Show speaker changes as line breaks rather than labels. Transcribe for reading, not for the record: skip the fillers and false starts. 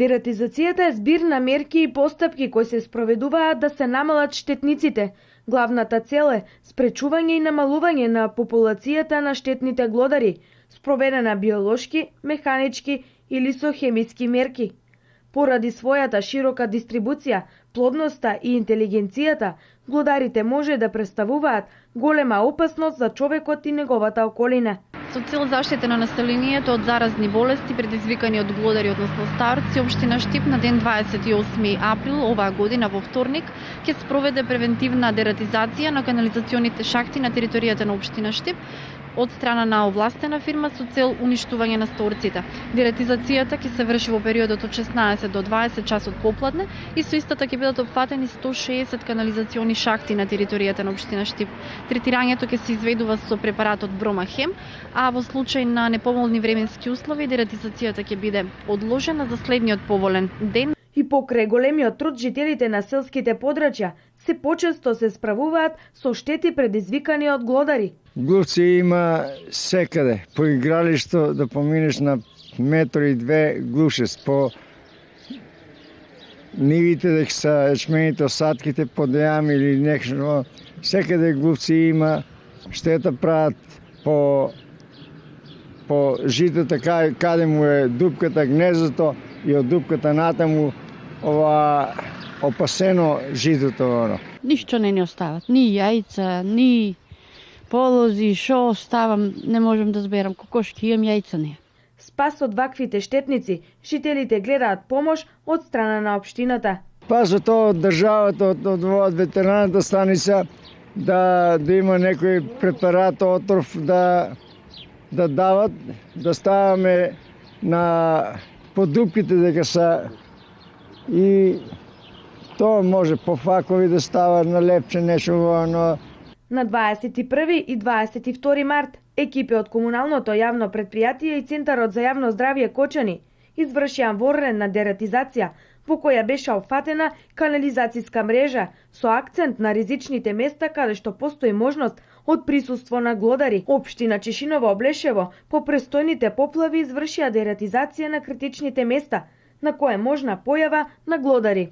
Дератизацијата е збир на мерки и постапки кои се спроведуваат да се намалат штетниците. Главната цел е спречување и намалување на популацијата на штетните глодари, спроведена биолошки, механички или со хемиски мерки. Поради својата широка дистрибуција, плодноста и интелигенцијата, глодарите може да представуваат голема опасност за човекот и неговата околина.
Со цел заштита на населението од заразни болести предизвикани од глодари, односно старци, општина Штип на ден 28 април оваа година во вторник ќе спроведе превентивна дератизација на канализационите шахти на територијата на општина Штип од страна на овластена фирма со цел уништување на сторците. Дератизацијата ќе се врши во периодот од 16 до 20 часот попладне и со истата ќе бидат опфатени 160 канализациони шахти на територијата на општина Штип. Третирањето ќе се изведува со препаратот Бромахем, а во случај на неповолни временски услови дератизацијата ќе биде одложена за следниот поволен ден.
И покрај големиот труд, жителите на селските подрачја се почесто се справуваат со штети предизвикани од глодари.
Глувци има секаде. По игралишто да поминеш на метро и две глушест. По нивите дека са ечмените, осадките под јами или нешто. Секаде глувци има. Штета прават по житото, каде му е дупката, гнездото и од дупката натаму опасено житото.
Ништо не ни остават. Ни јајца, ни полози, шо оставам, не можам да зберам. Кокошки имам, јајца не.
Спас од ваквите штетници, жителите гледаат помош од страна на општината.
Спас од тоа од државата, од ветеринарната станица, да има некој препарат, отров, да дават, да ставаме на подупките дека са и тоа може по факови да става на лепче нешто, но
на 21 и 22 март екипи од комуналното јавно претпријатие и Центарот за јавно здравје Кочани извршија вонредна дератизација во која беше опфатена канализацијска мрежа со акцент на ризичните места каде што постои можност од присуство на глодари. Општина Чешиново Облешево по престојните поплави извршија дератизација на критичните места на кое можна појава на глодари.